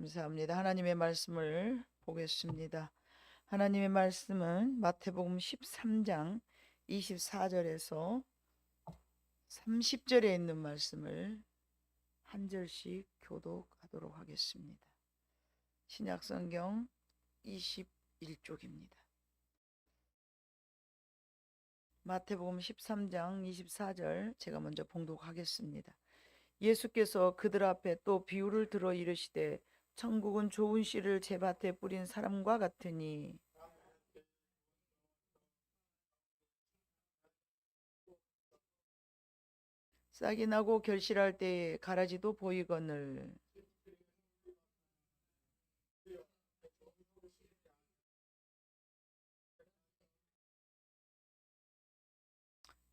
감사합니다. 하나님의 말씀을 보겠습니다. 하나님의 말씀은 마태복음 13장 24절에서 30절에 있는 말씀을 한 절씩 교독하도록 하겠습니다. 신약성경 21쪽입니다. 마태복음 13장 24절 제가 먼저 봉독하겠습니다. 예수께서 그들 앞에 또 비유를 들어 이르시되 천국은 좋은 씨를 제 밭에 뿌린 사람과 같으니 싹이 나고 결실할 때에 가라지도 보이거늘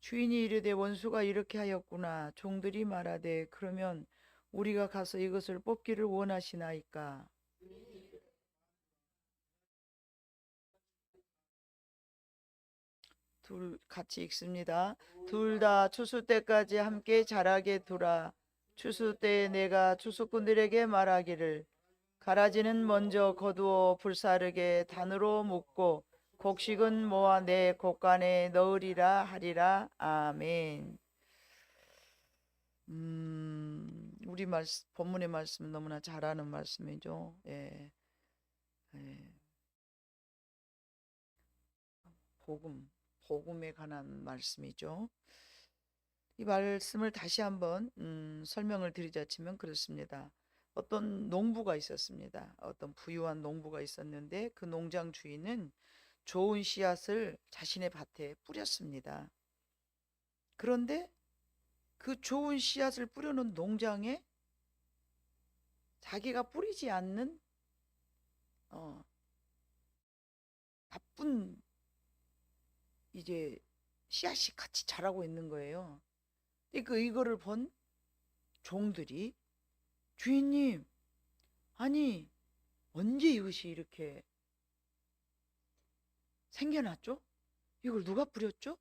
주인이 이르되 원수가 이렇게 하였구나. 종들이 말하되 그러면 우리가 가서 이것을 뽑기를 원하시나이까. 둘 같이 읽습니다. 둘 다 추수 때까지 함께 자라게 두라. 추수 때에 내가 추수꾼들에게 말하기를 가라지는 먼저 거두어 불사르게 단으로 묶고 곡식은 모아 내 곡간에 넣으리라 하리라. 아멘. 우리 본문의 말씀은 너무나 잘하는 말씀이죠. 예. 예. 복음에 관한 말씀이죠. 이 말씀을 다시 한번 설명을 드리자치면 그렇습니다. 어떤 농부가 있었습니다. 어떤 부유한 농부가 있었는데 그 농장 주인은 좋은 씨앗을 자신의 밭에 뿌렸습니다. 그런데 그 좋은 씨앗을 뿌려놓은 농장에 자기가 뿌리지 않는 나쁜 이제 씨앗이 같이 자라고 있는 거예요. 이거를 본 종들이 주인님, 아니 언제 이것이 이렇게 생겨났죠? 이걸 누가 뿌렸죠?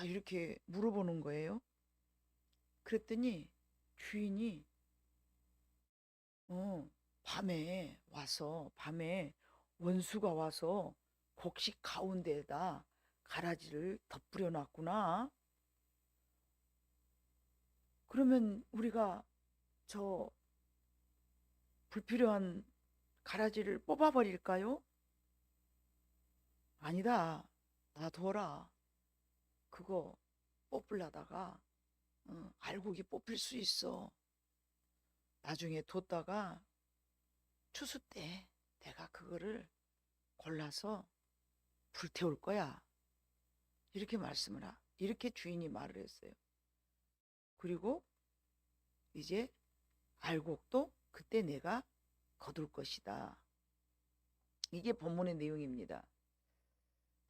이렇게 물어보는 거예요. 그랬더니 주인이 밤에 원수가 와서 곡식 가운데에다 가라지를 덧뿌려 놨구나. 그러면 우리가 저 불필요한 가라지를 뽑아버릴까요? 아니다. 놔둬라. 그거 뽑으려다가 알곡이 뽑힐 수 있어. 나중에 뒀다가 추수 때 내가 그거를 골라서 불태울 거야. 이렇게 주인이 말을 했어요. 그리고 이제 알곡도 그때 내가 거둘 것이다. 이게 본문의 내용입니다.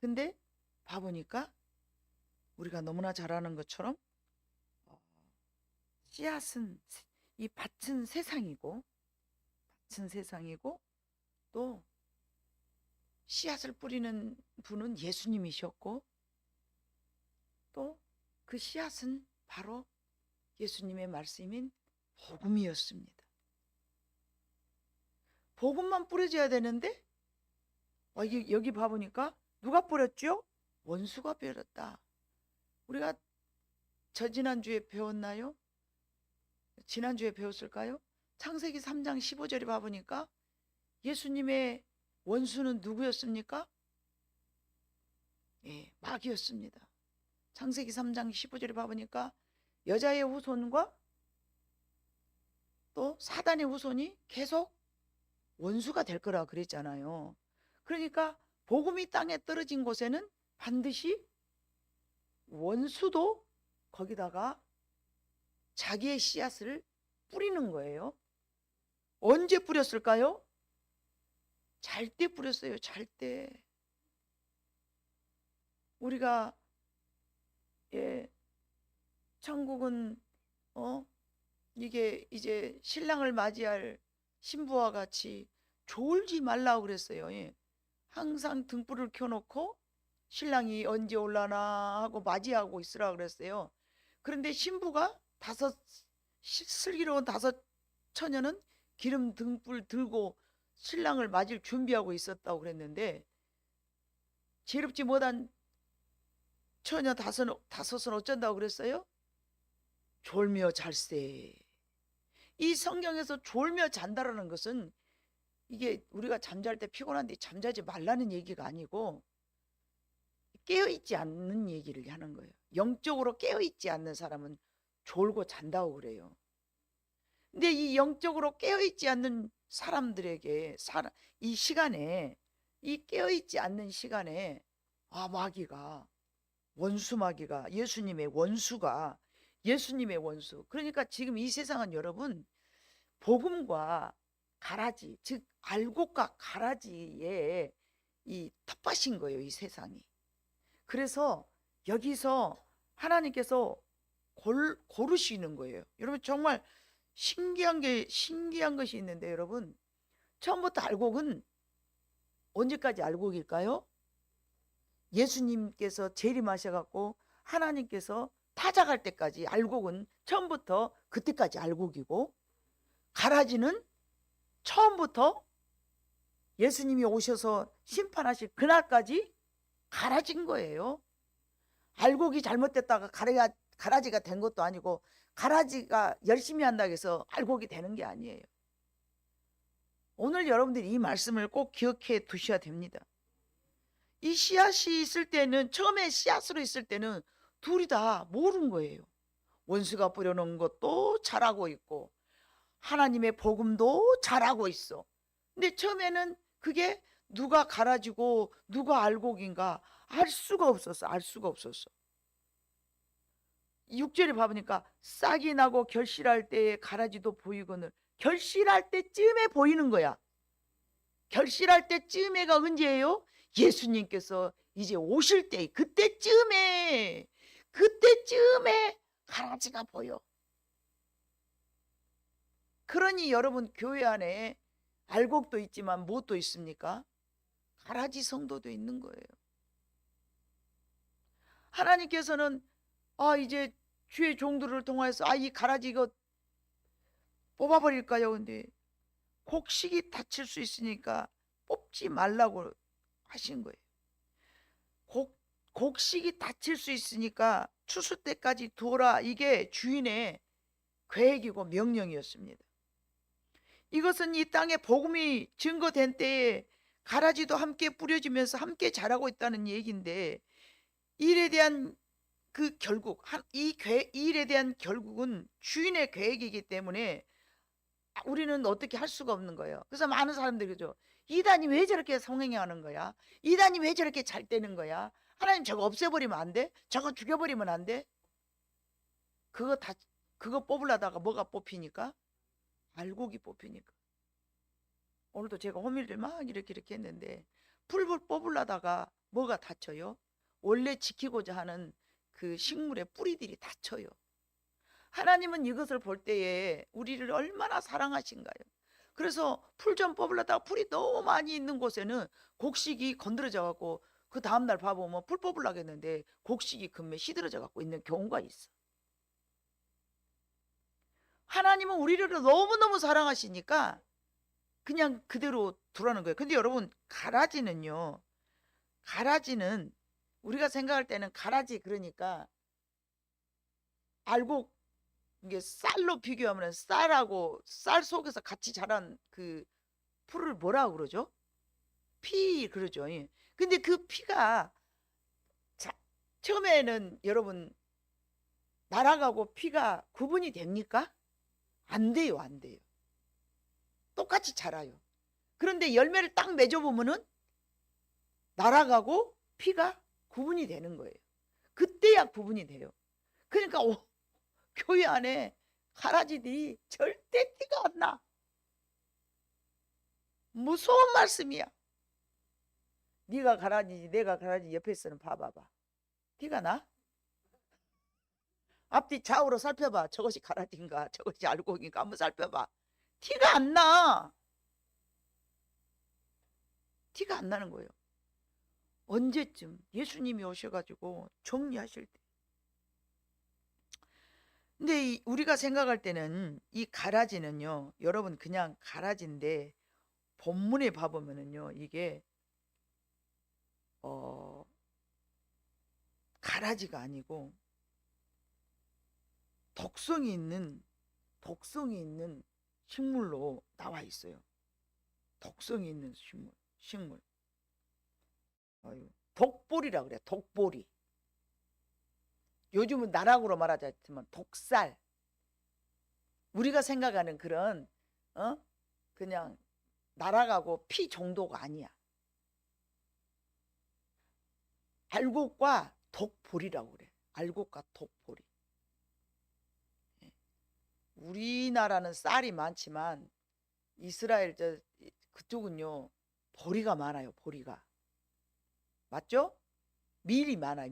근데 봐보니까 우리가 너무나 잘 아는 것처럼 씨앗은 이 밭은 세상이고 또 씨앗을 뿌리는 분은 예수님이셨고 또 그 씨앗은 바로 예수님의 말씀인 복음이었습니다. 복음만 뿌려져야 되는데 여기 봐보니까 누가 뿌렸죠? 원수가 뿌렸다. 우리가 지난주에 배웠나요? 지난주에 배웠을까요? 창세기 3장 15절에 봐보니까 예수님의 원수는 누구였습니까? 마귀였습니다. 창세기 3장 15절에 봐보니까 여자의 후손과 또 사단의 후손이 계속 원수가 될 거라 그랬잖아요. 그러니까 복음이 땅에 떨어진 곳에는 반드시 원수도 거기다가 자기의 씨앗을 뿌리는 거예요. 언제 뿌렸을까요? 잘 때 뿌렸어요. 잘 때. 우리가 천국은 이게 이제 신랑을 맞이할 신부와 같이 졸지 말라고 그랬어요. 항상 등불을 켜놓고 신랑이 언제 올라나 하고 맞이하고 있으라 그랬어요. 그런데 신부가 슬기로운 다섯 처녀는 기름 등불 들고 신랑을 맞을 준비하고 있었다고 그랬는데, 지혜롭지 못한 처녀 다섯은 어쩐다고 그랬어요? 졸며 잘세. 이 성경에서 졸며 잔다라는 것은, 이게 우리가 잠잘 때 피곤한데 잠자지 말라는 얘기가 아니고 깨어있지 않는 얘기를 하는 거예요. 영적으로 깨어있지 않는 사람은 졸고 잔다고 그래요. 근데 이 영적으로 깨어있지 않는 사람들에게 이 시간에, 이 깨어있지 않는 시간에 마귀가, 원수 마귀가, 예수님의 원수. 그러니까 지금 이 세상은 여러분, 복음과 가라지, 즉 알곡과 가라지의 이 텃밭인 거예요, 이 세상이. 그래서 여기서 하나님께서 고르시는 거예요. 여러분, 정말 신기한 것이 있는데, 여러분, 처음부터 알곡은 언제까지 알곡일까요? 예수님께서 재림하셔갖고 하나님께서 타작할 때까지 알곡은 처음부터 그때까지 알곡이고, 가라지는 처음부터 예수님이 오셔서 심판하실 그날까지 가라진 거예요. 알곡이 잘못됐다가 가라지가 된 것도 아니고, 가라지가 열심히 한다고 해서 알곡이 되는 게 아니에요. 오늘 여러분들이 이 말씀을 꼭 기억해 두셔야 됩니다. 이 씨앗이 있을 때는, 처음에 씨앗으로 있을 때는 둘이 다 모르는 거예요. 원수가 뿌려놓은 것도 자라고 있고 하나님의 복음도 자라고 있어. 근데 처음에는 그게 누가 가라지고 누가 알곡인가 알 수가 없었어. 6절에 봐보니까 싹이 나고 결실할 때에 가라지도 보이거늘. 결실할 때쯤에 보이는 거야. 결실할 때쯤에가 언제예요? 예수님께서 이제 오실 때, 그때쯤에 가라지가 보여. 그러니 여러분, 교회 안에 알곡도 있지만 무엇도 있습니까? 가라지 성도도 있는 거예요. 하나님께서는 이제 주의 종들을 통해서 이 가라지 이거 뽑아버릴까요? 근데 곡식이 다칠 수 있으니까 뽑지 말라고 하신 거예요. 곡식이 다칠 수 있으니까 추수 때까지 두어라. 이게 주인의 계획이고 명령이었습니다. 이것은 이 땅에 복음이 증거된 때에 가라지도 함께 뿌려지면서 함께 자라고 있다는 얘기인데, 일에 대한 그 결국, 이 일에 대한 결국은 주인의 계획이기 때문에 우리는 어떻게 할 수가 없는 거예요. 그래서 많은 사람들이 그러죠. 이단이 왜 저렇게 성행하는 거야? 이단이 왜 저렇게 잘 되는 거야? 하나님 저거 없애버리면 안 돼? 저거 죽여버리면 안 돼? 그거 뽑으려다가 뭐가 뽑히니까? 알곡이 뽑히니까. 오늘도 제가 호밀을 막 이렇게 했는데, 풀을 뽑으려다가 뭐가 다쳐요? 원래 지키고자 하는 그 식물의 뿌리들이 다쳐요. 하나님은 이것을 볼 때에 우리를 얼마나 사랑하신가요? 그래서 풀 좀 뽑으려다가 풀이 너무 많이 있는 곳에는 곡식이 건드려져 갖고 그 다음날 봐보면 풀 뽑으려고 했는데 곡식이 금매 시들어져 갖고 있는 경우가 있어. 하나님은 우리를 너무너무 사랑하시니까 그냥 그대로 두라는 거예요. 근데 여러분, 가라지는 우리가 생각할 때는 가라지, 그러니까 알곡, 이게 쌀로 비교하면 쌀하고 쌀 속에서 같이 자란 그 풀을 뭐라고 그러죠? 피 그러죠. 예. 근데 그 피가 처음에는 여러분, 날아가고 피가 구분이 됩니까? 안 돼요. 똑같이 자라요. 그런데 열매를 딱 맺어보면은 날아가고 피가 구분이 되는 거예요. 그때야 구분이 돼요. 그러니까 교회 안에 가라지들이 절대 티가 안 나. 무서운 말씀이야. 네가 가라지지 내가 가라지 옆에서는 봐봐봐. 티가 나? 앞뒤 좌우로 살펴봐. 저것이 가라지인가 저것이 알곡인가 한번 살펴봐. 티가 안 나. 티가 안 나는 거예요. 언제쯤 예수님이 오셔가지고 정리하실 때. 근데 우리가 생각할 때는 이 가라지는요, 여러분 그냥 가라지인데 본문에 봐보면은요, 이게 어, 가라지가 아니고 독성이 있는 식물로 나와 있어요. 독성이 있는 식물. 아유, 독보리라 그래. 독보리. 요즘은 나락으로 말하자면 독살. 우리가 생각하는 그런 그냥 날아가고 피 정도가 아니야. 알곡과 독보리라고 그래. 알곡과 독보리. 우리나라는 쌀이 많지만 이스라엘 그쪽은요 보리가 많아요. 보리가 맞죠? 밀이 많아요.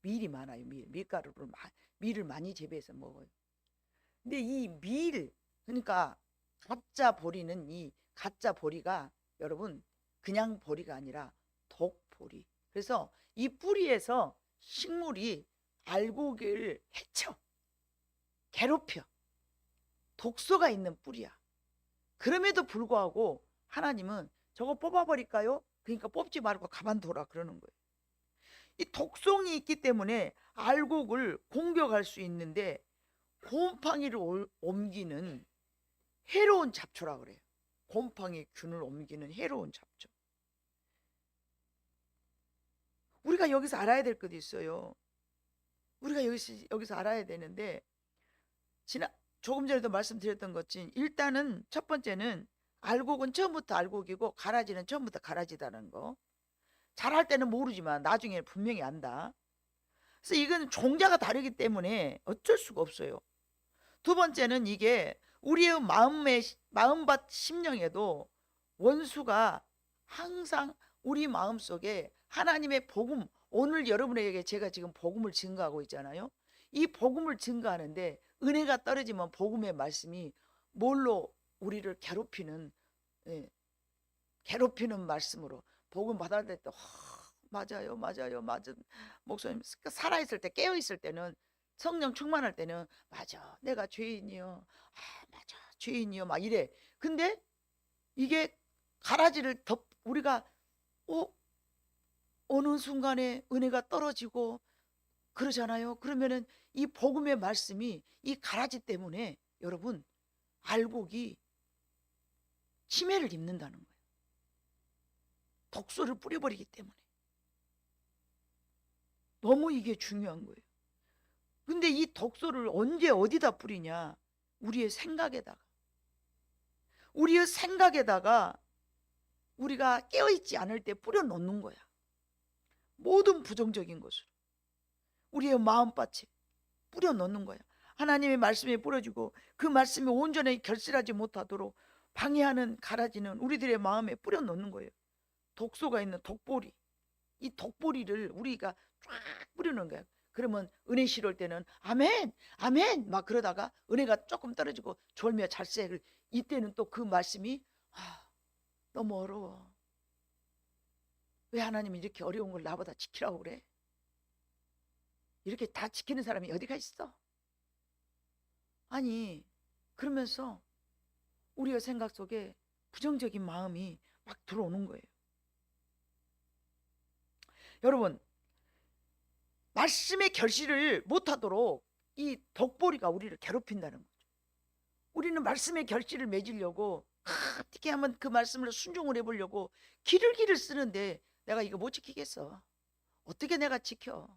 밀이 많아요. 밀가루를 밀을 많이 재배해서 먹어요. 근데 이 그러니까 가짜 보리는 이 가짜 보리가 여러분 그냥 보리가 아니라 독보리. 그래서 이 뿌리에서 식물이 알곡을 해쳐 괴롭혀 독소가 있는 뿌리야. 그럼에도 불구하고 하나님은 저거 뽑아버릴까요? 그러니까 뽑지 말고 가만둬라 그러는 거예요. 이 독성이 있기 때문에 알곡을 공격할 수 있는데 곰팡이를 옮기는 해로운 잡초라 그래요. 곰팡이 균을 옮기는 해로운 잡초. 우리가 여기서 알아야 될 것도 있어요. 우리가 여기서 알아야 되는데 조금 전에도 말씀드렸던 것처럼 일단은 첫 번째는 알곡은 처음부터 알곡이고 가라지는 처음부터 가라지다는 거. 잘할 때는 모르지만 나중에 분명히 안다. 그래서 이건 종자가 다르기 때문에 어쩔 수가 없어요. 두 번째는 이게 우리의 마음밭 심령에도 원수가 항상 우리 마음속에 하나님의 복음, 오늘 여러분에게 제가 지금 복음을 증거하고 있잖아요. 이 복음을 증거하는데 은혜가 떨어지면 복음의 말씀이 뭘로 우리를 괴롭히는 말씀으로 복음 받을 때 맞아요 목사님 살아있을 때 깨어있을 때는 성령 충만할 때는 맞아 내가 죄인이요 맞아 죄인이요 막 이래. 근데 이게 가라지를 우리가 어느 순간에 은혜가 떨어지고 그러잖아요. 그러면은 이 복음의 말씀이 이 가라지 때문에 여러분 알곡이 치매를 입는다는 거예요. 독소를 뿌려버리기 때문에. 너무 이게 중요한 거예요. 근데 이 독소를 언제 어디다 뿌리냐? 우리의 생각에다가 우리가 깨어있지 않을 때 뿌려놓는 거야. 모든 부정적인 것을 우리의 마음밭에 뿌려놓는 거야. 하나님의 말씀에 뿌려주고 그 말씀이 온전히 결실하지 못하도록 방해하는 가라지는 우리들의 마음에 뿌려놓는 거예요. 독소가 있는 독보리. 이 독보리를 우리가 쫙 뿌리는 거야. 그러면 은혜 싫을 때는 아멘 아멘 막 그러다가 은혜가 조금 떨어지고 졸며 잘세. 이때는 또 그 말씀이 너무 어려워. 왜 하나님이 이렇게 어려운 걸 나보다 지키라고 그래? 이렇게 다 지키는 사람이 어디가 있어? 아니 그러면서 우리의 생각 속에 부정적인 마음이 막 들어오는 거예요. 여러분 말씀의 결실을 못하도록 이 독보리가 우리를 괴롭힌다는 거죠. 우리는 말씀의 결실을 맺으려고 어떻게 하면 그 말씀을 순종을 해보려고 길을 쓰는데 내가 이거 못 지키겠어. 어떻게 내가 지켜?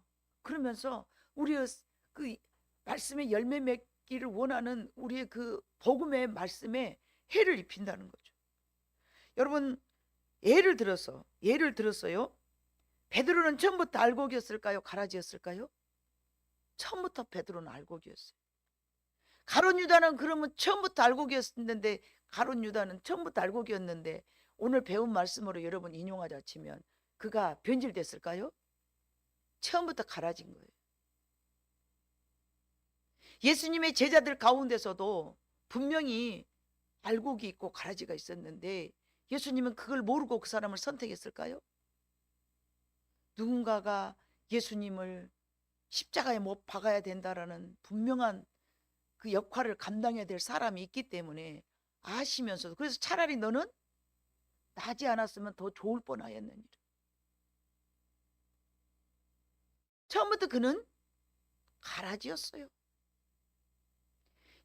그러면서 우리의 그 말씀의 열매 맺기를 원하는 우리의 그 복음의 말씀에 해를 입힌다는 거죠. 여러분 예를 들었어요. 베드로는 처음부터 알곡이었을까요? 가라지였을까요? 처음부터 베드로는 알곡이었어요. 가룟 유다는 그러면 처음부터 알곡이었는데 오늘 배운 말씀으로 여러분 인용하자 치면 그가 변질됐을까요? 처음부터 가라진 거예요. 예수님의 제자들 가운데서도 분명히 알곡이 있고 가라지가 있었는데 예수님은 그걸 모르고 그 사람을 선택했을까요? 누군가가 예수님을 십자가에 못 박아야 된다라는 분명한 그 역할을 감당해야 될 사람이 있기 때문에 아시면서도, 그래서 차라리 너는 나지 않았으면 더 좋을 뻔하였느니라. 처음부터 그는 가라지였어요.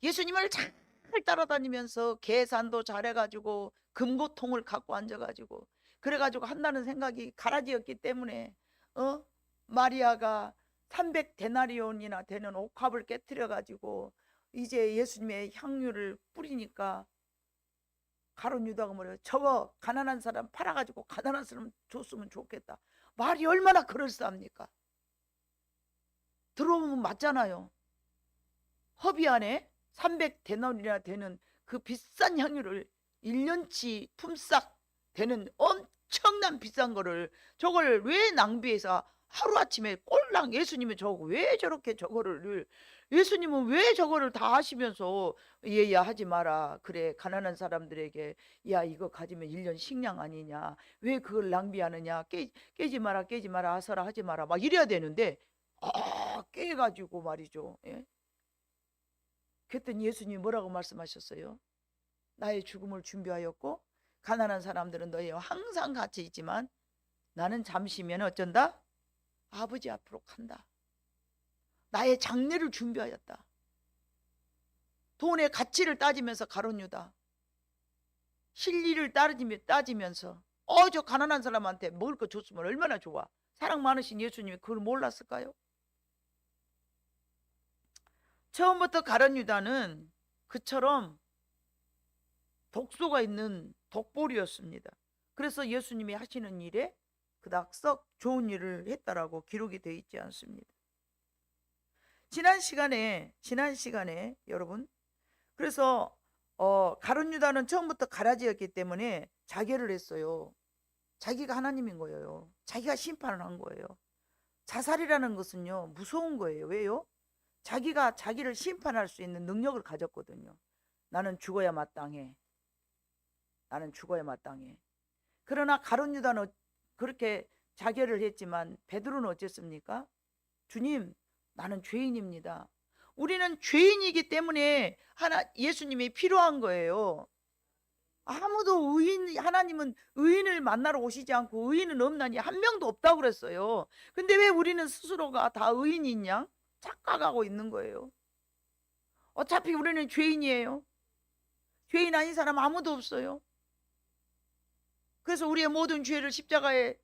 예수님을 잘 따라다니면서 계산도 잘해가지고 금고통을 갖고 앉아가지고 그래가지고 한다는 생각이 가라지였기 때문에 마리아가 300데나리온이나 되는 옥합을 깨뜨려가지고 이제 예수님의 향유를 뿌리니까 가룟 유다가 뭐래요? 저거 가난한 사람 팔아가지고 가난한 사람 줬으면 좋겠다. 말이 얼마나 그럴싸합니까? 들어보면 맞잖아요. 허비 안에 300데나리온이나 되는 그 비싼 향유를 1년치 품삯 되는 엄청난 비싼 거를 저걸 왜 낭비해서 하루아침에 꼴랑 예수님은 저거 왜 저렇게 저거를 예수님은 왜 저거를 다 하시면서 얘야 하지 마라. 그래 가난한 사람들에게 야 이거 가지면 1년 식량 아니냐. 왜 그걸 낭비하느냐. 깨지 마라 깨지 마라 아서라 하지 마라 막 이래야 되는데 깨가지고 말이죠. 예? 그랬더니 예수님이 뭐라고 말씀하셨어요? 나의 죽음을 준비하였고 가난한 사람들은 너희와 항상 같이 있지만 나는 잠시면 어쩐다? 아버지 앞으로 간다. 나의 장례를 준비하였다. 돈의 가치를 따지면서 가룟 유다, 실리를 따지면서 저 가난한 사람한테 먹을 거 줬으면 얼마나 좋아. 사랑 많으신 예수님이 그걸 몰랐을까요? 처음부터 가룟 유다는 그처럼 독소가 있는 독볼이었습니다. 그래서 예수님이 하시는 일에 그닥 썩 좋은 일을 했다라고 기록이 되어 있지 않습니다. 지난 시간에 여러분, 그래서 가룟 유다는 처음부터 가라지였기 때문에 자결을 했어요. 자기가 하나님인 거예요. 자기가 심판을 한 거예요. 자살이라는 것은요 무서운 거예요. 왜요? 자기가 자기를 심판할 수 있는 능력을 가졌거든요. 나는 죽어야 마땅해. 나는 죽어야 마땅해. 그러나 가룟 유다는 그렇게 자결을 했지만 베드로는 어쨌습니까? 주님, 나는 죄인입니다. 우리는 죄인이기 때문에 예수님이 필요한 거예요. 아무도 하나님은 의인을 만나러 오시지 않고 의인은 없나니 한 명도 없다고 그랬어요. 근데 왜 우리는 스스로가 다 의인인 양 착각하고 있는 거예요? 어차피 우리는 죄인이에요. 죄인 아닌 사람 아무도 없어요. 그래서 우리의 모든 죄를 십자가에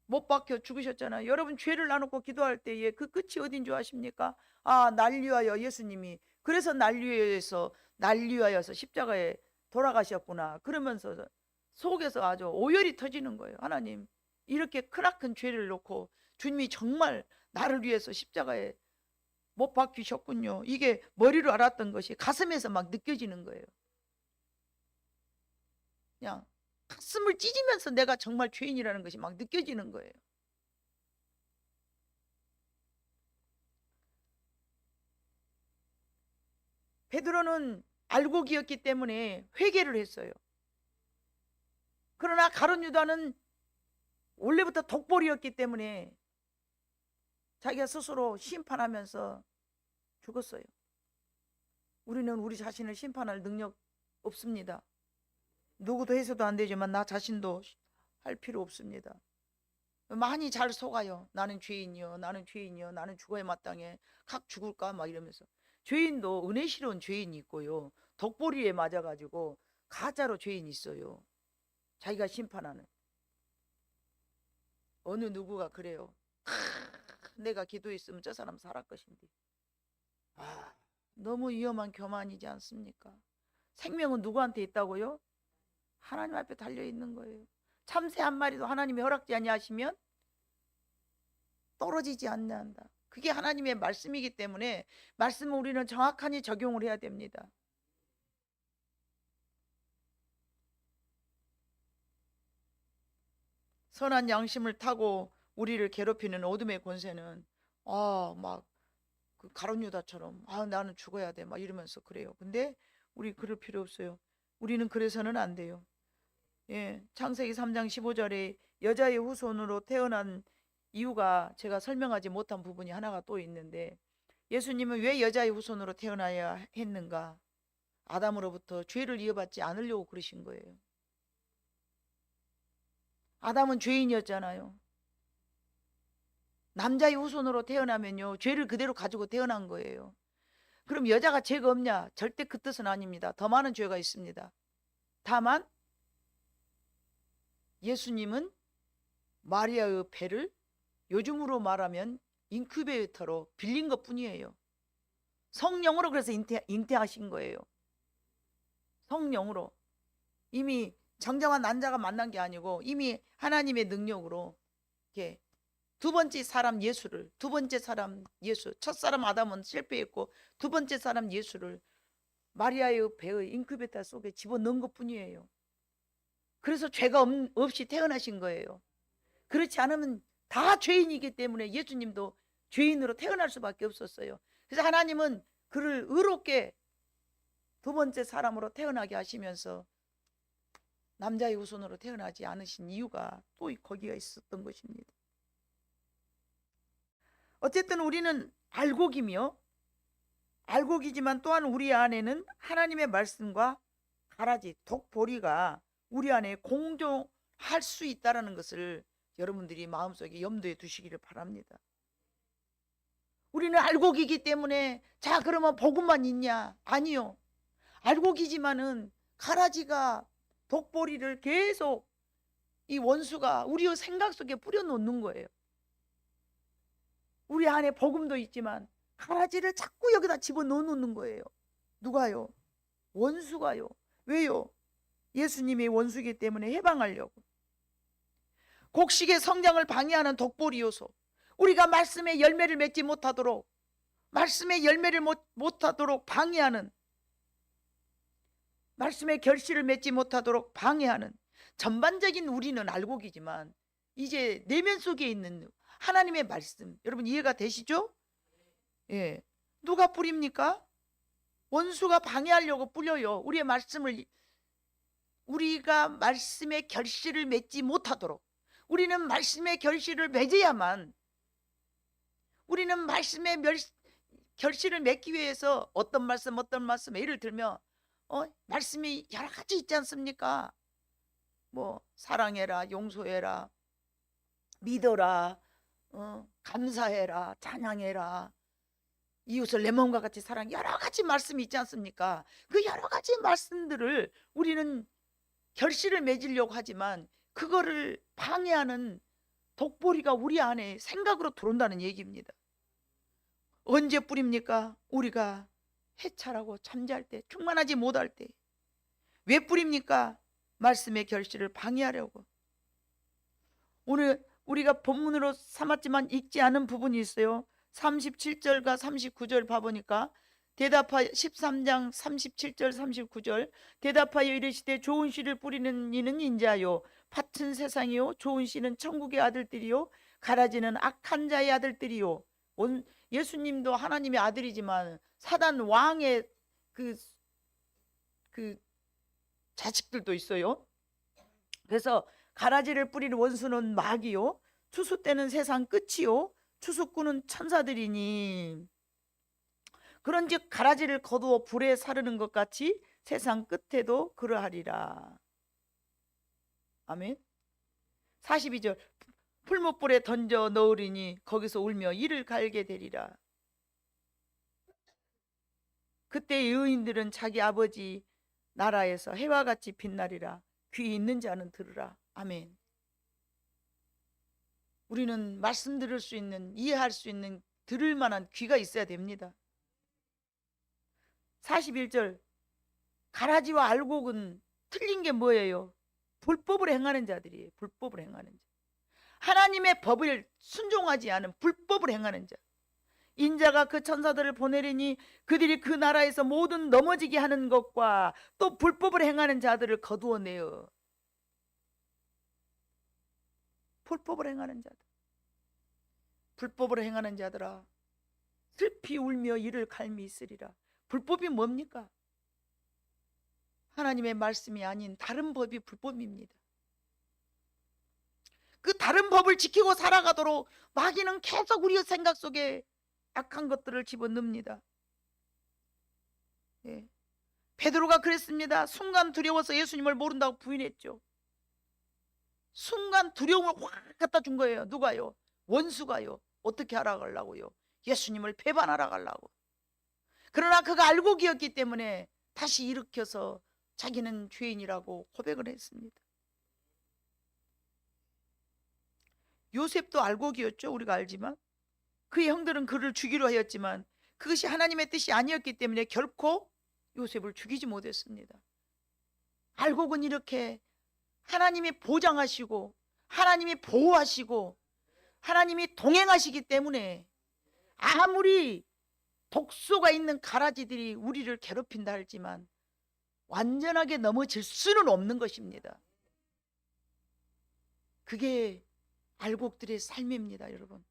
못 박혀 죽으셨잖아요. 여러분 죄를 나누고 기도할 때에 그 끝이 어딘 줄 아십니까? 날 위하여 예수님이 그래서 날 위하여서 십자가에 돌아가셨구나. 그러면서 속에서 아주 오열이 터지는 거예요. 하나님, 이렇게 크나큰 죄를 놓고 주님이 정말 나를 위해서 십자가에 못 박히셨군요. 이게 머리로 알았던 것이 가슴에서 막 느껴지는 거예요. 그냥 가슴을 찢으면서 내가 정말 죄인이라는 것이 막 느껴지는 거예요. 베드로는 알고 기었기 때문에 회개를 했어요. 그러나 가룟 유다는 원래부터 독볼이었기 때문에 자기가 스스로 심판하면서 죽었어요. 우리는 우리 자신을 심판할 능력 없습니다. 누구도 해서도 안 되지만 나 자신도 할 필요 없습니다. 많이 잘 속아요. 나는 죄인이요, 나는 죄인이요, 나는 죽어야 마땅해. 각 죽을까 막 이러면서. 죄인도 은혜스러운 죄인이 있고요, 독보리에 맞아가지고 가짜로 죄인이 있어요. 자기가 심판하는. 어느 누구가 그래요. 내가 기도했으면 저 사람 살았 것인데. 너무 위험한 교만이지 않습니까? 생명은 누구한테 있다고요? 하나님 앞에 달려있는 거예요. 참새 한 마리도 하나님이 허락지 아니하시면 떨어지지 않는다. 그게 하나님의 말씀이기 때문에 말씀을 우리는 정확하게 적용을 해야 됩니다. 선한 양심을 타고 우리를 괴롭히는 어둠의 권세는 막 그 가룟 유다처럼 나는 죽어야 돼 막 이러면서 그래요. 근데 우리 그럴 필요 없어요. 우리는 그래서는 안 돼요. 예, 창세기 3장 15절에 여자의 후손으로 태어난 이유가 제가 설명하지 못한 부분이 하나가 또 있는데, 예수님은 왜 여자의 후손으로 태어나야 했는가? 아담으로부터 죄를 이어받지 않으려고 그러신 거예요. 아담은 죄인이었잖아요. 남자의 후손으로 태어나면요, 죄를 그대로 가지고 태어난 거예요. 그럼 여자가 죄가 없냐? 절대 그 뜻은 아닙니다. 더 많은 죄가 있습니다. 다만 예수님은 마리아의 배를 요즘으로 말하면 인큐베이터로 빌린 것 뿐이에요. 성령으로 그래서 잉태하신 거예요. 성령으로. 이미 정정한 난자가 만난 게 아니고 이미 하나님의 능력으로 이렇게 두 번째 사람 예수를, 두 번째 사람 예수, 첫 사람 아담은 실패했고 두 번째 사람 예수를 마리아의 배의 인큐베이터 속에 집어넣은 것 뿐이에요. 그래서 죄가 없이 태어나신 거예요. 그렇지 않으면 다 죄인이기 때문에 예수님도 죄인으로 태어날 수밖에 없었어요. 그래서 하나님은 그를 의롭게 두 번째 사람으로 태어나게 하시면서 남자의 후손으로 태어나지 않으신 이유가 또 거기가 있었던 것입니다. 어쨌든 우리는 알곡이며 알곡이지만 또한 우리 안에는 하나님의 말씀과 가라지, 독보리가 우리 안에 공존할 수 있다는 것을 여러분들이 마음속에 염두에 두시기를 바랍니다. 우리는 알곡이기 때문에 자 그러면 복음만 있냐? 아니요. 알곡이지만은 가라지가 독보리를 계속 이 원수가 우리의 생각 속에 뿌려놓는 거예요. 우리 안에 복음도 있지만 가라지를 자꾸 여기다 집어넣는 거예요. 누가요? 원수가요. 왜요? 예수님이 원수이기 때문에 해방하려고. 곡식의 성장을 방해하는 독보리 요소, 우리가 말씀의 열매를 맺지 못하도록, 말씀의 열매를 못하도록 방해하는, 말씀의 결실을 맺지 못하도록 방해하는, 전반적인 우리는 알곡이지만 이제 내면 속에 있는 하나님의 말씀, 여러분 이해가 되시죠? 예. 누가 뿌립니까? 원수가 방해하려고 뿌려요. 우리의 말씀을, 우리가 말씀의 결실을 맺지 못하도록. 우리는 말씀의 결실을 맺어야만, 우리는 말씀의 결실을 맺기 위해서 어떤 말씀 예를 들면 말씀이 여러 가지 있지 않습니까? 뭐 사랑해라, 용서해라, 믿어라, 감사해라, 찬양해라, 이웃을 내 몸과 같이 사랑, 여러 가지 말씀이 있지 않습니까? 그 여러 가지 말씀들을 우리는 결실을 맺으려고 하지만 그거를 방해하는 독보리가 우리 안에 생각으로 들어온다는 얘기입니다. 언제 뿌립니까? 우리가 해찰하고 잠잘 때, 충만하지 못할 때. 왜 뿌립니까? 말씀의 결실을 방해하려고. 오늘 우리가 본문으로 삼았지만 읽지 않은 부분이 있어요. 37절과 39절 봐보니까 13장 37절 39절 대답하여 이르시되 좋은 씨를 뿌리는 이는 인자요 밭은 세상이요 좋은 씨는 천국의 아들들이요 가라지는 악한 자의 아들들이요. 예수님도 하나님의 아들이지만 사단 왕의 그 자식들도 있어요. 그래서 가라지를 뿌리는 원수는 마귀요 추수 때는 세상 끝이요 추수꾼은 천사들이니 그런즉 가라지를 거두어 불에 사르는 것 같이 세상 끝에도 그러하리라. 아멘. 42절 풀무불에 던져 넣으리니 거기서 울며 이를 갈게 되리라. 그때 의인들은 자기 아버지 나라에서 해와 같이 빛나리라. 귀 있는 자는 들으라. 아멘. 우리는 말씀 들을 수 있는, 이해할 수 있는, 들을 만한 귀가 있어야 됩니다. 41절 가라지와 알곡은 틀린 게 뭐예요? 불법을 행하는 자들이에요. 불법을 행하는 자. 하나님의 법을 순종하지 않은 불법을 행하는 자. 인자가 그 천사들을 보내리니 그들이 그 나라에서 모든 넘어지게 하는 것과 또 불법을 행하는 자들을 거두어내어. 불법을 행하는 자들. 불법을 행하는 자들아 슬피 울며 이를 갈미 있으리라. 불법이 뭡니까? 하나님의 말씀이 아닌 다른 법이 불법입니다. 그 다른 법을 지키고 살아가도록 마귀는 계속 우리의 생각 속에 악한 것들을 집어넣습니다. 예. 베드로가 그랬습니다. 순간 두려워서 예수님을 모른다고 부인했죠. 순간 두려움을 확 갖다 준 거예요. 누가요? 원수가요. 어떻게 알아가려고요? 예수님을 배반하러 가려고. 그러나 그가 알고 기었기 때문에 다시 일으켜서 자기는 죄인이라고 고백을 했습니다. 요셉도 알고 기었죠. 우리가 알지만 그의 형들은 그를 죽이려 하였지만 그것이 하나님의 뜻이 아니었기 때문에 결코 요셉을 죽이지 못했습니다. 알곡은 이렇게 하나님이 보장하시고 하나님이 보호하시고 하나님이 동행하시기 때문에 아무리 독소가 있는 가라지들이 우리를 괴롭힌다 할지만 완전하게 넘어질 수는 없는 것입니다. 그게 알곡들의 삶입니다, 여러분.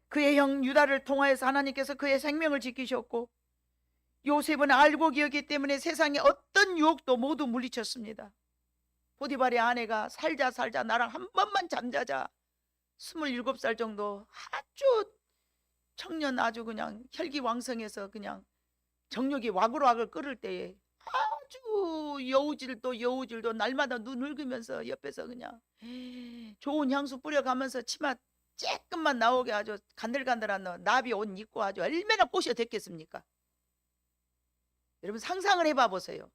그의 형 유다를 통하여서 하나님께서 그의 생명을 지키셨고 요셉은 알곡이었기 때문에 세상의 어떤 유혹도 모두 물리쳤습니다. 보디발의 아내가 살자 나랑 한 번만 잠자자. 27살 정도 아주 청년, 아주 그냥 혈기왕성해서 그냥 정욕이 와글와글 끓을 때에 아주 여우질도 날마다 눈 붉으면서 옆에서 그냥 좋은 향수 뿌려가면서 치마 쬐끔만 나오게 아주 간들간들한 나비 옷 입고 아주 얼마나 꼬셔 됐겠습니까? 여러분 상상을 해봐 보세요.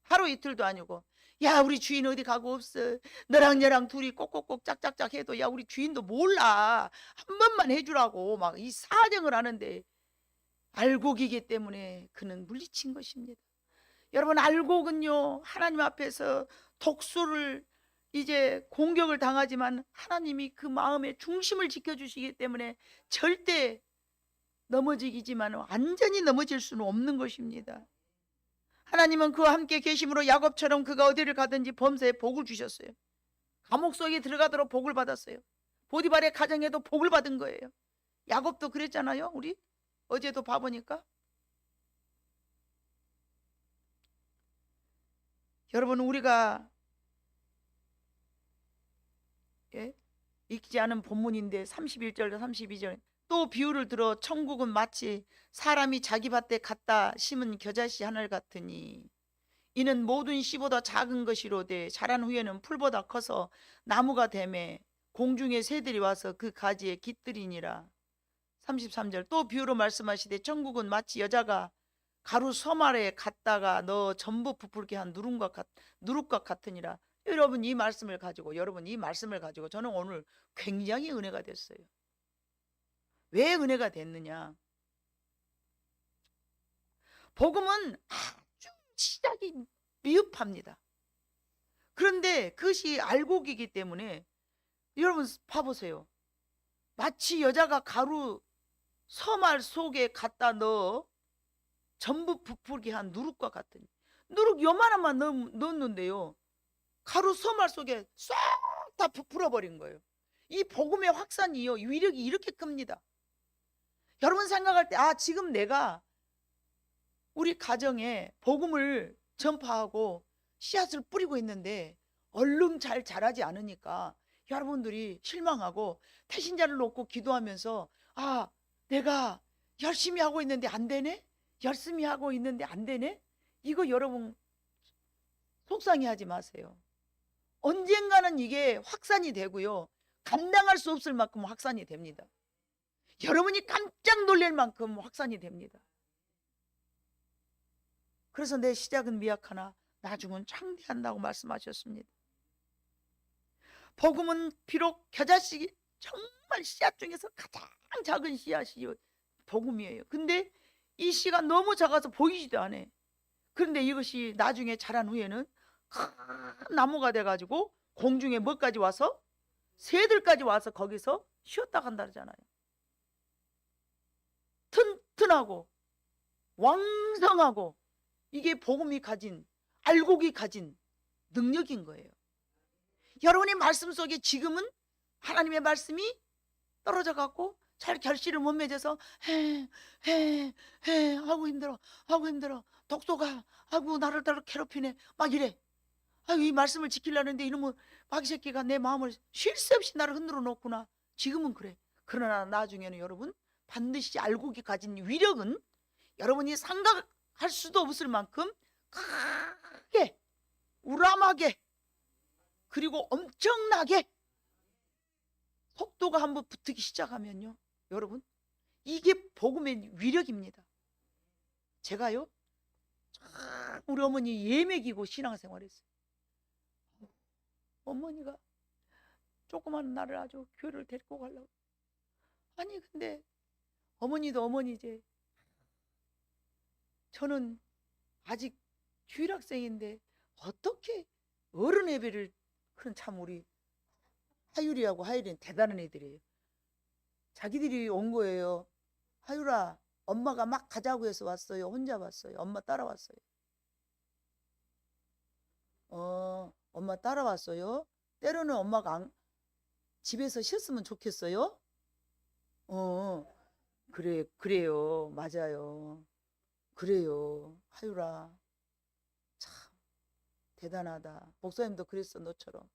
하루 이틀도 아니고 야 우리 주인 어디 가고 없어. 너랑 얘랑 둘이 꼭꼭꼭 짝짝짝 해도 야 우리 주인도 몰라. 한 번만 해주라고 막 이 사정을 하는데 알곡이기 때문에 그는 물리친 것입니다. 여러분 알곡은요 하나님 앞에서 독수를 이제 공격을 당하지만 하나님이 그 마음의 중심을 지켜주시기 때문에 절대 넘어지기지만 완전히 넘어질 수는 없는 것입니다. 하나님은 그와 함께 계심으로 야곱처럼 그가 어디를 가든지 범사에 복을 주셨어요. 감옥 속에 들어가도록 복을 받았어요. 보디발의 가정에도 복을 받은 거예요. 야곱도 그랬잖아요. 우리 어제도 봐보니까. 여러분 우리가 읽지 않은 본문인데 31절과 32절 또 비유를 들어 천국은 마치 사람이 자기 밭에 갖다 심은 겨자씨 하늘 같으니 이는 모든 씨보다 작은 것이로되 자란 후에는 풀보다 커서 나무가 되매 공중의 새들이 와서 그 가지에 깃들이니라. 33절 또 비유로 말씀하시되 천국은 마치 여자가 가루 서말에 갖다가 넣어 전부 부풀게 한 누룩과 같으니라. 여러분 이 말씀을 가지고 저는 오늘 굉장히 은혜가 됐어요. 왜 은혜가 됐느냐? 복음은 아주 시작이 미흡합니다. 그런데 그것이 알곡이기 때문에 여러분 봐보세요. 마치 여자가 가루 서말 속에 갖다 넣어 전부 부풀게 한 누룩과 같으니 누룩 요만한만 넣었는데요 가루 서말 속에 싹 다 부풀어버린 거예요. 이 복음의 확산이요 위력이 이렇게 큽니다. 여러분 생각할 때 지금 내가 우리 가정에 복음을 전파하고 씨앗을 뿌리고 있는데 얼른 잘 자라지 않으니까 여러분들이 실망하고 태신자를 놓고 기도하면서 내가 열심히 하고 있는데 안 되네? 이거 여러분 속상해하지 마세요. 언젠가는 이게 확산이 되고요 감당할 수 없을 만큼 확산이 됩니다. 여러분이 깜짝 놀랄 만큼 확산이 됩니다. 그래서 내 시작은 미약하나 나중은 창대한다고 말씀하셨습니다. 복음은 비록 겨자씨 정말 씨앗 중에서 가장 작은 씨앗이 복음이에요. 근데 이 씨가 너무 작아서 보이지도 않아요. 그런데 이것이 나중에 자란 후에는 큰 나무가 돼가지고 공중에 뭐까지 와서 새들까지 와서 거기서 쉬었다 간다 그러잖아요. 튼튼하고 왕성하고 이게 복음이 가진 알곡이 가진 능력인 거예요. 여러분의 말씀 속에 지금은 하나님의 말씀이 떨어져 갖고 잘 결실을 못 맺어서 하고 힘들어 독소가 나를 괴롭히네 막 이래. 이 말씀을 지키려는데 이놈의 마귀새끼가 내 마음을 쉴 새 없이 나를 흔들어 놓구나. 지금은 그래. 그러나 나중에는 여러분 반드시 알고 가진 위력은 여러분이 생각할 수도 없을 만큼 크게 우람하게 그리고 엄청나게 속도가 한번 붙기 시작하면요, 여러분 이게 복음의 위력입니다. 제가요 우리 어머니 예맥이고 신앙생활했어요. 어머니가 조그만 나를 아주 교회를 데리고 가려고. 아니 근데 어머니도 어머니지. 저는 아직 주일학생인데 어떻게 어른 예배를, 그런 참 우리 하율이하고 하율이는 대단한 애들이에요. 자기들이 온 거예요. 하율아, 엄마가 막 가자고 해서 왔어요. 혼자 왔어요. 엄마 따라왔어요. 엄마 따라왔어요. 때로는 엄마가 집에서 쉬었으면 좋겠어요. 그래요. 맞아요. 그래요. 하율아, 참 대단하다. 목사님도 그랬어, 너처럼.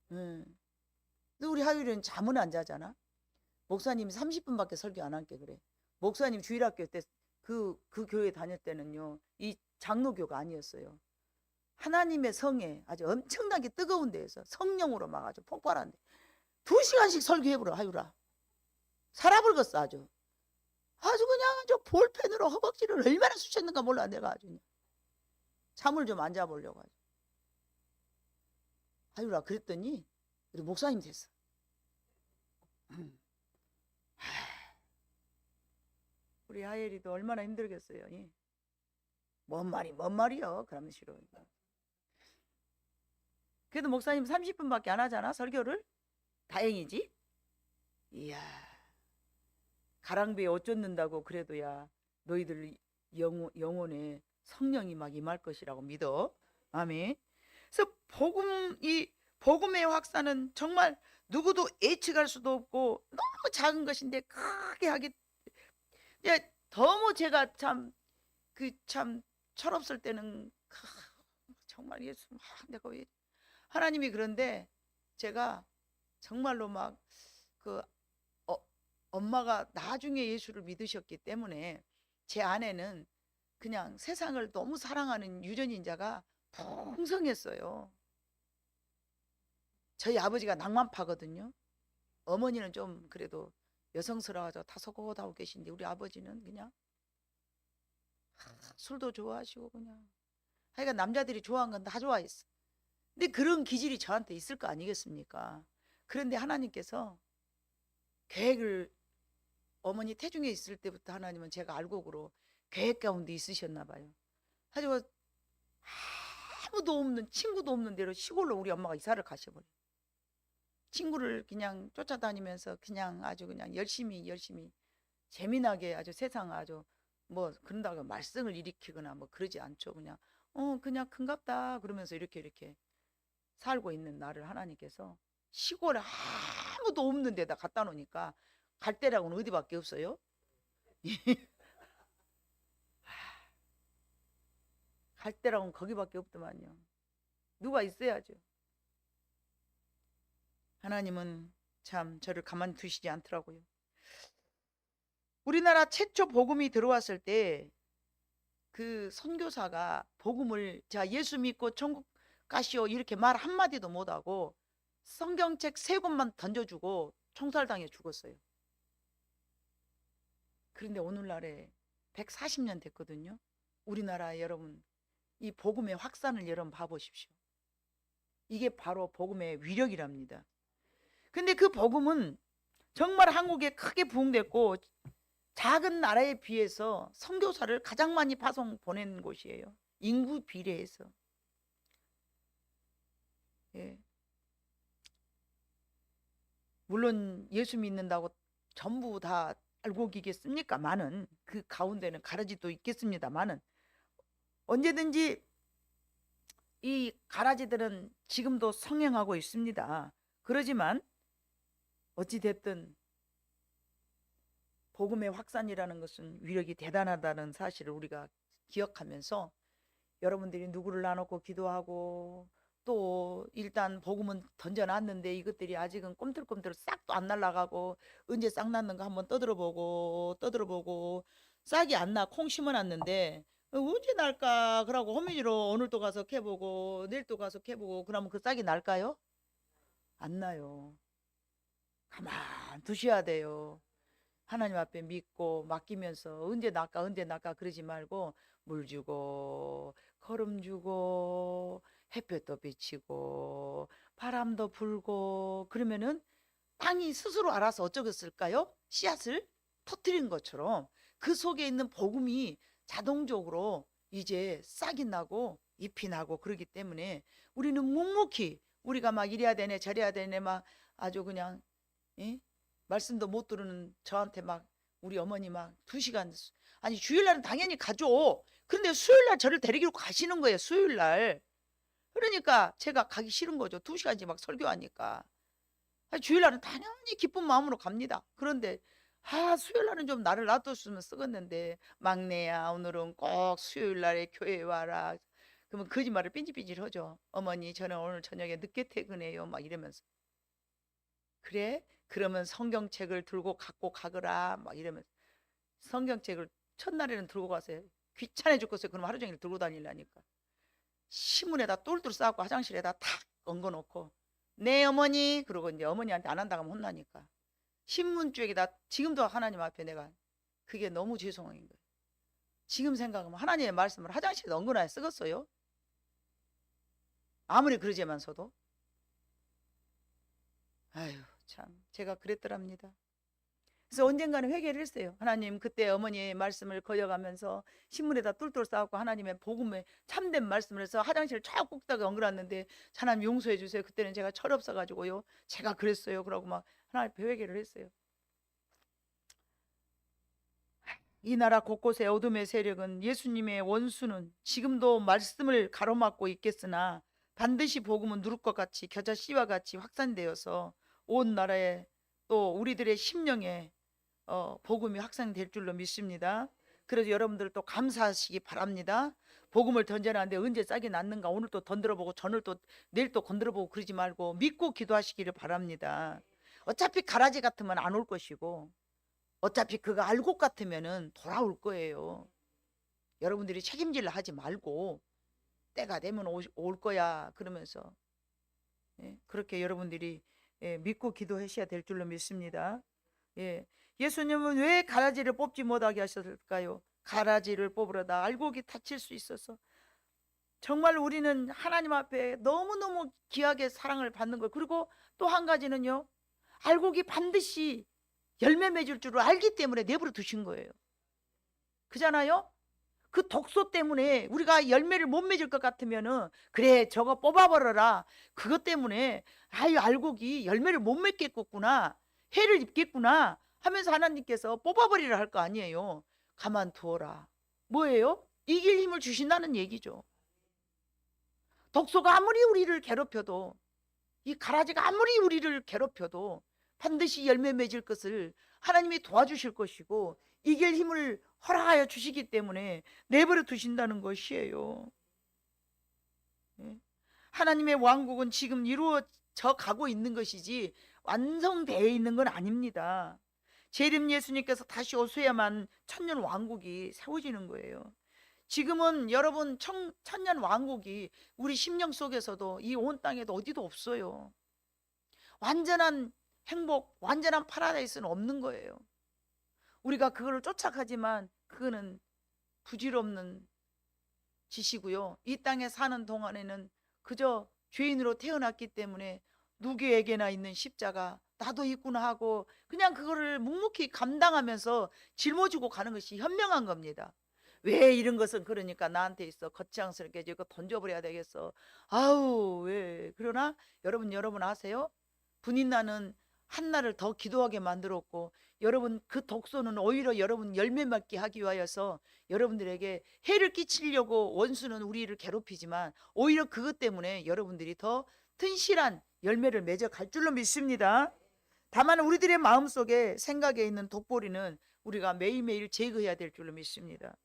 근데 우리 하율이는 잠은 안 자잖아. 목사님이 30분밖에 설교 안 할게 그래. 목사님 주일학교 때 그 교회 다닐 때는요, 이 장로교가 아니었어요. 하나님의 성에 아주 엄청나게 뜨거운 데에서 성령으로 막 아주 폭발한데 2시간씩 설교해보라. 하율아, 살아버렸어. 아주 그냥 저 볼펜으로 허벅지를 얼마나 쑤셨는가 몰라. 내가 아주 그냥 잠을 좀 안 자보려고 하죠. 하율아, 그랬더니 우리 목사님 됐어. 우리 하율이도 얼마나 힘들겠어요. 뭔 말이요? 그러면 싫어. 그래도 목사님 30분밖에 안 하잖아, 설교를. 다행이지. 이야, 가랑비에 옷 젖는다고 그래도야 너희들 영혼에 성령이 막 임할 것이라고 믿어. 아멘. 그래서 복음의 확산은 정말 누구도 예측할 수도 없고 너무 작은 것인데 크게 하게. 너무 제가 참 철없을 때는 정말 예수 내가 왜 하나님이. 그런데 제가 정말로 막 엄마가 나중에 예수를 믿으셨기 때문에 제 안에는 그냥 세상을 너무 사랑하는 유전인자가 풍성했어요. 저희 아버지가 낭만파거든요. 어머니는 좀 그래도 여성스러워서 다소곳하고 계신데 우리 아버지는 그냥 술도 좋아하시고 그냥 하여간 남자들이 좋아한 건 다 좋아했어. 근데 그런 기질이 저한테 있을 거 아니겠습니까? 그런데 하나님께서 계획을 어머니 태중에 있을 때부터 하나님은 제가 알곡으로 계획 가운데 있으셨나 봐요. 하지만 아무도 없는, 친구도 없는 데로 시골로 우리 엄마가 이사를 가셔버려요. 친구를 그냥 쫓아다니면서 그냥 아주 그냥 열심히 재미나게 아주 세상 아주 뭐 그런다고 말썽을 일으키거나 뭐 그러지 않죠. 그냥 큰갑다 그러면서 이렇게 살고 있는 나를 하나님께서 시골에 아무도 없는 데다 갖다 놓으니까 갈 데라고는 어디밖에 없어요. 갈 데라고는 거기밖에 없더만요. 누가 있어야죠. 하나님은 참 저를 가만 두시지 않더라고요. 우리나라 최초 복음이 들어왔을 때 그 선교사가 복음을 자 예수 믿고 천국 가시오 이렇게 말 한마디도 못하고 성경책 3권만 던져주고 총살당해 죽었어요. 그런데 오늘날에 140년 됐거든요. 우리나라 여러분 이 복음의 확산을 여러분 봐보십시오. 이게 바로 복음의 위력이랍니다. 근데 그 복음은 정말 한국에 크게 부흥됐고 작은 나라에 비해서 선교사를 가장 많이 보낸 곳이에요. 인구 비례해서. 예. 물론 예수 믿는다고 전부 다 알고 계겠습니까? 많은 그 가운데는 가라지도 있겠습니다만은 언제든지 이 가라지들은 지금도 성행하고 있습니다. 그러지만 어찌됐든 복음의 확산이라는 것은 위력이 대단하다는 사실을 우리가 기억하면서 여러분들이 누구를 나놓고 기도하고 또 일단 복음은 던져놨는데 이것들이 아직은 꿈틀꿈틀 싹도 안 날아가고 언제 싹 났는가 한번 떠들어보고 싹이 안 나. 콩 심어놨는데 언제 날까 그러고 호미지로 오늘 또 가서 캐보고 내일 또 가서 캐보고 그러면 그 싹이 날까요? 안 나요. 가만 두셔야 돼요. 하나님 앞에 믿고 맡기면서 언제 날까 그러지 말고 물 주고 거름 주고 햇볕도 비치고 바람도 불고 그러면은 땅이 스스로 알아서 어쩌겠을까요? 씨앗을 터뜨린 것처럼 그 속에 있는 복음이 자동적으로 이제 싹이 나고 잎이 나고 그러기 때문에 우리는 묵묵히 우리가 막 이래야 되네 저래야 되네 막 아주 그냥 예? 말씀도 못 들으는 저한테 막 우리 어머니 막 2시간 아니 주일날은 당연히 가죠. 그런데 수요일날 저를 데리고 가시는 거예요. 수요일날. 그러니까 제가 가기 싫은 거죠. 2시간씩 막 설교하니까. 아니, 주일날은 당연히 기쁜 마음으로 갑니다. 그런데 수요일날은 좀 나를 놔뒀으면 쓰겠는데 막내야 오늘은 꼭 수요일날에 교회에 와라. 그러면 거짓말을 삐질삐질 하죠. 어머니 저는 오늘 저녁에 늦게 퇴근해요. 막 이러면서. 그래? 그러면 성경책을 들고 갖고 가거라 막 이러면서 성경책을 첫날에는 들고 가세요. 귀찮아 죽겠어요. 그럼 하루 종일 들고 다니려니까 신문에다 똘똘 싸갖고 화장실에다 탁 얹어놓고 네 어머니 그러고 이제 어머니한테 안 한다고 하면 혼나니까 신문쪽에다 지금도 하나님 앞에 내가 그게 너무 죄송한 거예요. 지금 생각하면 하나님의 말씀을 화장실에 얹어놔야 쓰겠어요? 아무리 그러지만서도 아유 참 제가 그랬더랍니다. 그래서 언젠가는 회개를 했어요. 하나님 그때 어머니의 말씀을 거역하면서 신문에다 뚫뚫 쌓았고 하나님의 복음에 참된 말씀을 해서 화장실을 쫙 꾹다가 엉그렸는데 하나님 용서해 주세요. 그때는 제가 철없어 가지고요. 제가 그랬어요. 그러고 막 하나님 앞에 회개를 했어요. 이 나라 곳곳에 어둠의 세력은 예수님의 원수는 지금도 말씀을 가로막고 있겠으나 반드시 복음은 누를 것 같이 겨자 씨와 같이 확산되어서 온 나라에 또 우리들의 심령에 복음이 확산될 줄로 믿습니다. 그래서 여러분들 또 감사하시기 바랍니다. 복음을 던져놨는데 언제 싹이 났는가 오늘 또 던들어보고 전을 또 내일 또 건드려보고 그러지 말고 믿고 기도하시기를 바랍니다. 어차피 가라지 같으면 안 올 것이고 어차피 그거 알고 같으면은 돌아올 거예요. 여러분들이 책임질라 하지 말고 때가 되면 올 거야 그러면서 그렇게 여러분들이 믿고 기도하셔야 될 줄로 믿습니다. 예수님은 왜 가라지를 뽑지 못하게 하셨을까요? 가라지를 뽑으려다 알곡이 다칠 수 있어서. 정말 우리는 하나님 앞에 너무너무 귀하게 사랑을 받는 거. 그리고 또 한 가지는요, 알곡이 반드시 열매 맺을 줄을 알기 때문에 내버려 두신 거예요. 그잖아요? 그 독소 때문에 우리가 열매를 못 맺을 것 같으면은 그래 저거 뽑아버려라. 그것 때문에 알곡이 열매를 못 맺겠구나, 해를 입겠구나 하면서 하나님께서 뽑아버리라 할 거 아니에요. 가만두어라. 뭐예요? 이길 힘을 주신다는 얘기죠. 독소가 아무리 우리를 괴롭혀도, 이 가라지가 아무리 우리를 괴롭혀도 반드시 열매 맺을 것을 하나님이 도와주실 것이고 이길 힘을 허락하여 주시기 때문에 내버려 두신다는 것이에요. 하나님의 왕국은 지금 이루어져 가고 있는 것이지 완성되어 있는 건 아닙니다. 재림 예수님께서 다시 오셔야만 천년 왕국이 세워지는 거예요. 지금은 여러분 천년 왕국이 우리 심령 속에서도 이 온 땅에도 어디도 없어요. 완전한 행복, 완전한 파라다이스는 없는 거예요. 우리가 그거를 쫓아가지만 그거는 부질없는 짓이고요. 이 땅에 사는 동안에는 그저 죄인으로 태어났기 때문에 누구에게나 있는 십자가 나도 있구나 하고 그냥 그거를 묵묵히 감당하면서 짊어지고 가는 것이 현명한 겁니다. 왜 이런 것은 그러니까 나한테 있어 거창스럽게 이거 던져버려야 되겠어. 아우 왜 그러나 여러분 아세요? 분인나는 한나를 더 기도하게 만들었고 여러분 그 독소는 오히려 여러분 열매 맺게 하기 위하여서 여러분들에게 해를 끼치려고 원수는 우리를 괴롭히지만 오히려 그것 때문에 여러분들이 더 튼실한 열매를 맺어 갈 줄로 믿습니다. 다만 우리들의 마음속에 생각에 있는 독보리는 우리가 매일매일 제거해야 될 줄로 믿습니다.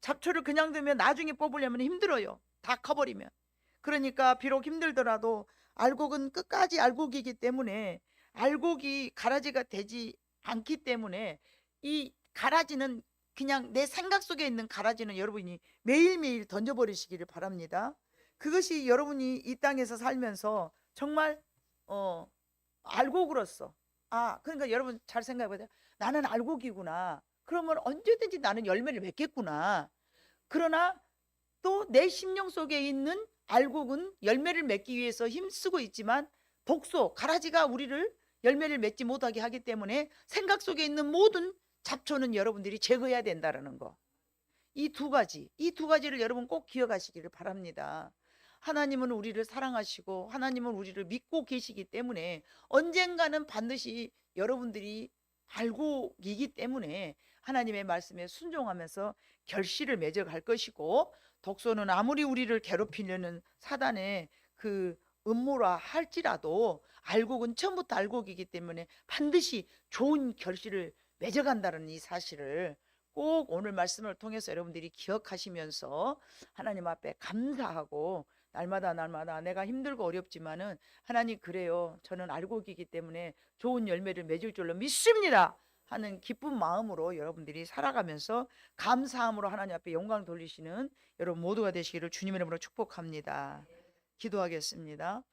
잡초를 그냥 두면 나중에 뽑으려면 힘들어요. 다 커버리면. 그러니까 비록 힘들더라도 알곡은 끝까지 알곡이기 때문에 알곡이 가라지가 되지 않기 때문에 이 가라지는 그냥 내 생각 속에 있는 가라지는 여러분이 매일매일 던져버리시기를 바랍니다. 그것이 여러분이 이 땅에서 살면서 정말 알곡으로서 그러니까 여러분 잘 생각해보세요. 나는 알곡이구나. 그러면 언제든지 나는 열매를 맺겠구나. 그러나 또 내 심령 속에 있는 알곡은 열매를 맺기 위해서 힘쓰고 있지만 독소, 가라지가 우리를 열매를 맺지 못하게 하기 때문에 생각 속에 있는 모든 잡초는 여러분들이 제거해야 된다는 거. 이 두 가지를 여러분 꼭 기억하시기를 바랍니다. 하나님은 우리를 사랑하시고 하나님은 우리를 믿고 계시기 때문에 언젠가는 반드시 여러분들이 알곡이기 때문에 하나님의 말씀에 순종하면서 결실을 맺어갈 것이고, 독소는 아무리 우리를 괴롭히려는 사단의 그 음모라 할지라도 알곡은 처음부터 알곡이기 때문에 반드시 좋은 결실을 맺어간다는 이 사실을 꼭 오늘 말씀을 통해서 여러분들이 기억하시면서 하나님 앞에 감사하고, 날마다 내가 힘들고 어렵지만은 하나님 그래요, 저는 알곡이기 때문에 좋은 열매를 맺을 줄로 믿습니다 하는 기쁜 마음으로 여러분들이 살아가면서 감사함으로 하나님 앞에 영광 돌리시는 여러분 모두가 되시기를 주님의 이름으로 축복합니다. 기도하겠습니다.